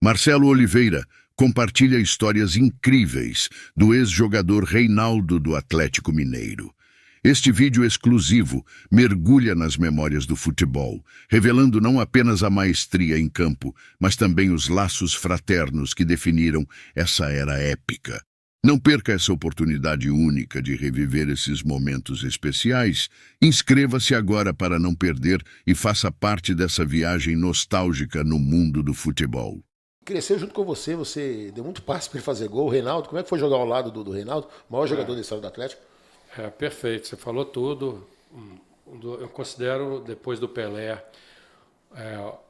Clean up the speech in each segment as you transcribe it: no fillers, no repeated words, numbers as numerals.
Marcelo Oliveira compartilha histórias incríveis do ex-jogador Reinaldo do Atlético Mineiro. Este vídeo exclusivo mergulha nas memórias do futebol, revelando não apenas a maestria em campo, mas também os laços fraternos que definiram essa era épica. Não perca essa oportunidade única de reviver esses momentos especiais. Inscreva-se agora para não perder e faça parte dessa viagem nostálgica no mundo do futebol. Cresceu junto com você, você deu muito passe para ele fazer gol. O Reinaldo, como é que foi jogar ao lado do Reinaldo, o maior jogador da história do Atlético? Perfeito, você falou tudo. Eu considero, depois do Pelé,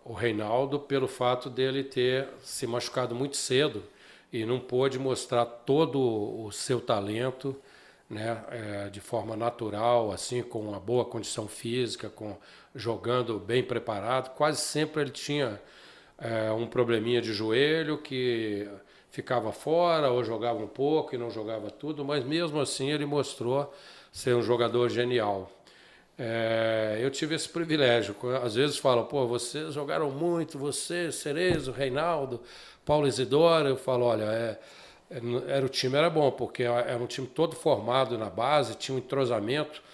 o Reinaldo, pelo fato dele ter se machucado muito cedo e não pôde mostrar todo o seu talento, né, de forma natural, assim, com uma boa condição física, jogando bem preparado. Quase sempre ele tinha um probleminha de joelho que ficava fora ou jogava um pouco e não jogava tudo, mas mesmo assim ele mostrou ser um jogador genial. Eu tive esse privilégio. Às vezes falam, pô, vocês jogaram muito, você, Cerezo, Reinaldo, Paulo Isidoro. Eu falo, olha, o time era bom, porque era um time todo formado na base, tinha um entrosamento.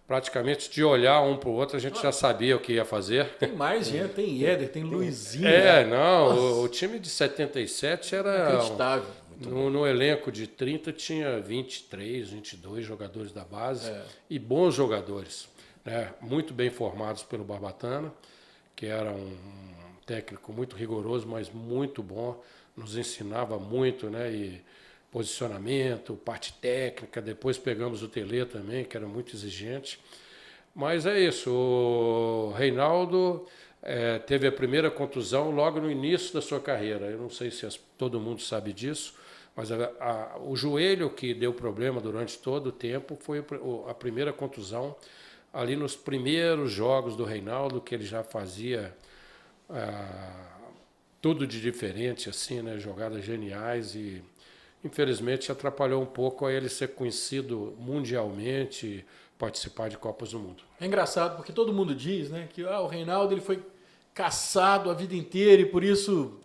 Praticamente de olhar um para o outro, a gente já sabia o que ia fazer. Tem mais gente, tem Éder, tem Luizinho. O time de 77 era... Inacreditável. No elenco de 30 tinha 23, 22 jogadores da base e bons jogadores, né? Muito bem formados pelo Barbatana, que era um técnico muito rigoroso, mas muito bom, nos ensinava muito, né? E posicionamento, parte técnica. Depois pegamos o Tele também, que era muito exigente. Mas é isso, o Reinaldo teve a primeira contusão logo no início da sua carreira. Eu não sei se todo mundo sabe disso, mas o joelho que deu problema durante todo o tempo foi a primeira contusão ali nos primeiros jogos do Reinaldo, que ele já fazia tudo de diferente, assim, né? Jogadas geniais e infelizmente atrapalhou um pouco a ele ser conhecido mundialmente, participar de Copas do Mundo. É engraçado porque todo mundo diz, né, que o Reinaldo ele foi caçado a vida inteira e por isso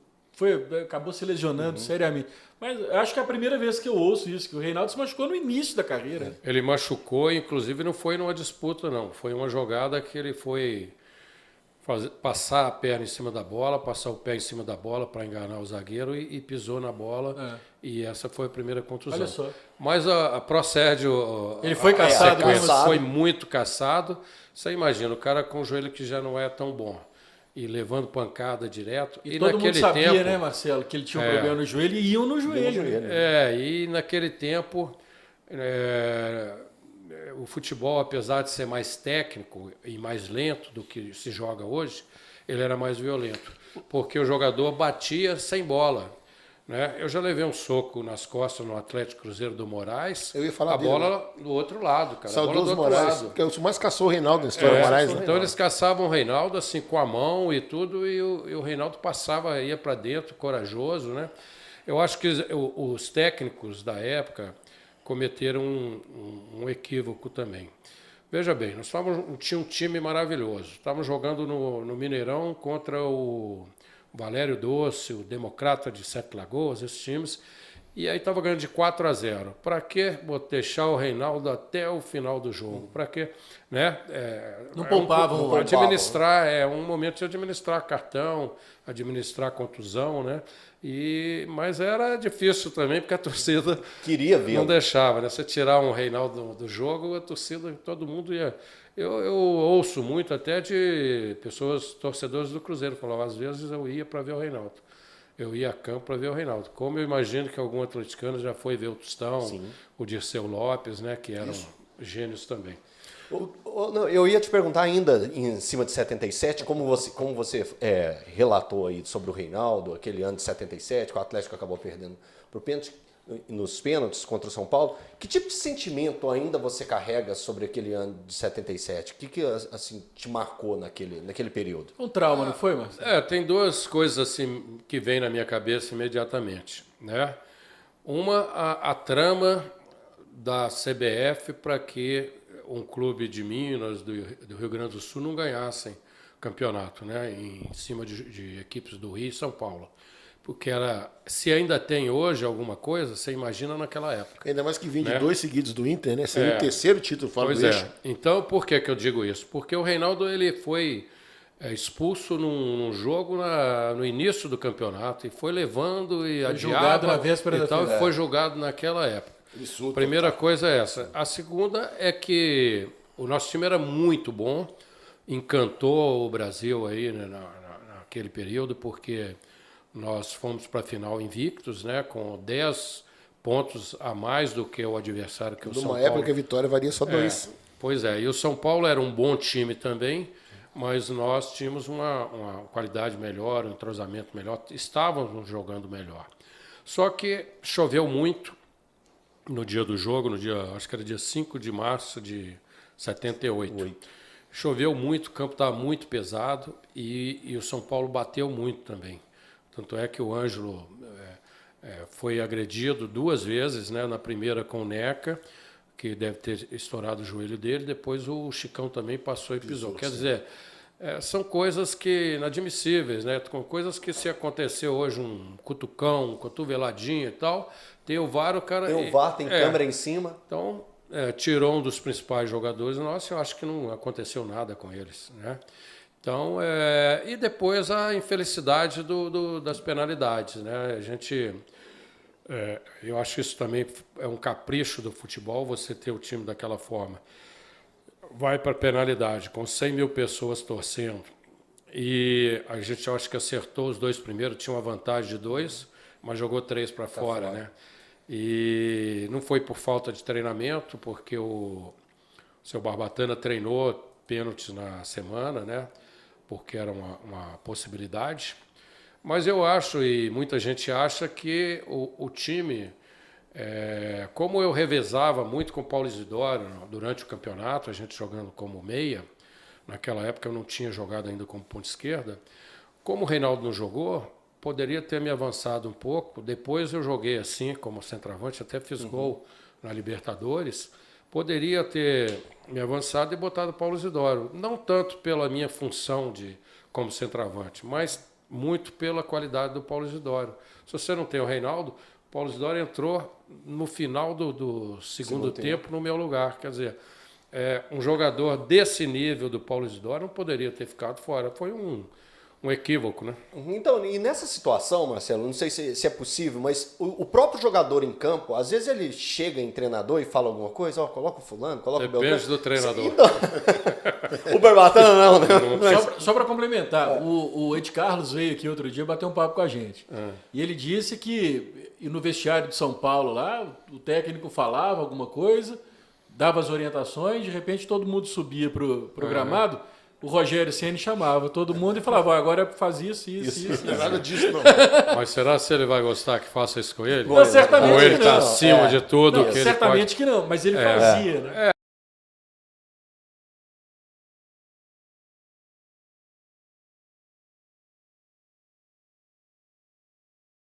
acabou se lesionando seriamente. Mas eu acho que é a primeira vez que eu ouço isso, que o Reinaldo se machucou no início da carreira. Ele machucou, inclusive não foi numa disputa, não. Foi uma jogada que ele foi passar a perna em cima da bola, passar o pé em cima da bola para enganar o zagueiro e pisou na bola. E essa foi a primeira contusão. Olha só. Mas procede ele foi caçado mesmo? Foi muito caçado. Você imagina, o cara com o joelho que já não é tão bom e levando pancada direto. E todo naquele mundo sabia, tempo, né, Marcelo, que ele tinha um problema no joelho e iam no joelho. E naquele tempo... o futebol, apesar de ser mais técnico e mais lento do que se joga hoje, ele era mais violento, porque o jogador batia sem bola, né? Eu já levei um soco nas costas no Atlético Cruzeiro do Moraes, Eu ia falar a dele, bola do outro lado, cara. Saudoso A bola do outro Moraes, lado. que é o que mais caçou o Reinaldo na história do Moraes. Então eles caçavam o Reinaldo assim com a mão e tudo, e o Reinaldo ia para dentro, corajoso, né? Eu acho que os técnicos da época cometeram um equívoco também. Veja bem, tinha um time maravilhoso. Estávamos jogando no Mineirão contra o Valério Doce, o Democrata de Sete Lagoas, esses times. E aí estava ganhando de 4-0. Para que deixar o Reinaldo até o final do jogo? Para quê? Né? Não poupavam. Administrar, um momento de administrar cartão, administrar contusão, né? Mas era difícil também, porque a torcida queria ver, não deixava, né? Você tirar um Reinaldo do jogo, a torcida, todo mundo ia... Eu ouço muito até de pessoas, torcedores do Cruzeiro, falavam, às vezes eu ia para ver o Reinaldo. Eu ia a campo para ver o Reinaldo. Como eu imagino que algum atleticano já foi ver o Tostão, sim, o Dirceu Lopes, né, que eram gênios também. Não, eu ia te perguntar ainda em cima de 77, como você relatou aí sobre o Reinaldo, aquele ano de 77, que o Atlético acabou perdendo nos pênaltis contra o São Paulo. Que tipo de sentimento ainda você carrega sobre aquele ano de 77? O que assim, te marcou naquele período? Um trauma, não foi, Marcelo? Tem duas coisas assim que vêm na minha cabeça imediatamente, né? Uma, a trama da CBF para que um clube de Minas, do Rio Grande do Sul, não ganhassem campeonato, né, em cima de equipes do Rio e São Paulo. Porque se ainda tem hoje alguma coisa, você imagina naquela época. Ainda mais que vem de Né? 2 seguidos do Inter, né? Seria o terceiro título fora Pois do eixo. Então, por que eu digo isso? Porque o Reinaldo ele foi expulso num jogo no início do campeonato e foi levando e adiava. Julgado na véspera da e final. foi julgado naquela época. Absurdo, Primeira coisa é essa. A segunda é que o nosso time era muito bom, encantou o Brasil aí, né, naquele período, porque nós fomos para a final invictos, né, com 10 pontos a mais do que o adversário que o São Numa Paulo. época que a vitória varia só 2. Pois é, e o São Paulo era um bom time também, mas nós tínhamos uma qualidade melhor, um entrosamento melhor, estávamos jogando melhor. Só que choveu muito no dia do jogo, acho que era dia 5 de março de 78. Choveu muito, o campo estava muito pesado e o São Paulo bateu muito também. Tanto é que o Ângelo foi agredido 2 vezes, né? Na primeira com o Neca, que deve ter estourado o joelho dele, depois o Chicão também passou e pisou. Quer dizer, são coisas que inadmissíveis, né? Coisas que se acontecer hoje, um cutucão, um cotoveladinho e tal, tem o VAR, o cara... Tem o VAR, tem câmera em cima. Então, tirou um dos principais jogadores nossa, eu acho que não aconteceu nada com eles, né? Então, e depois a infelicidade das penalidades, né? A gente... eu acho que isso também é um capricho do futebol, você ter o time daquela forma. Vai para a penalidade, com 100 mil pessoas torcendo. E a gente acho que acertou os 2 primeiros, tinha uma vantagem de 2, mas jogou 3 para fora, né? E não foi por falta de treinamento, porque o seu Barbatana treinou pênaltis na semana, né? Porque era uma possibilidade. Mas eu acho, e muita gente acha, que o time, como eu revezava muito com o Paulo Isidoro durante o campeonato, a gente jogando como meia, naquela época eu não tinha jogado ainda como ponta esquerda, como o Reinaldo não jogou, poderia ter me avançado um pouco. Depois eu joguei assim, como centroavante, até fiz gol na Libertadores. Poderia ter me avançado e botado o Paulo Isidoro. Não tanto pela minha função como centroavante, mas muito pela qualidade do Paulo Isidoro. Se você não tem o Reinaldo, o Paulo Isidoro entrou no final do segundo tempo no meu lugar. Quer dizer, um jogador desse nível do Paulo Isidoro não poderia ter ficado fora. Foi um equívoco, né? Então, e nessa situação, Marcelo, não sei se é possível, mas o próprio jogador em campo, às vezes ele chega em treinador e fala alguma coisa, coloca o fulano, coloca o Beltrano. Depende do treinador. Então, o Barbatana não, né? Só para complementar, o Ed Carlos veio aqui outro dia bater um papo com a gente. E ele disse que no vestiário de São Paulo lá, o técnico falava alguma coisa, dava as orientações, de repente todo mundo subia pro gramado. O Rogério Ceni chamava todo mundo e falava, agora faz isso. Não é nada disso, não. Mas será se ele vai gostar que faça isso com ele? Não, certamente Ou ele que está não. acima de tudo? Não, que ele certamente pode... que não, mas ele fazia, né?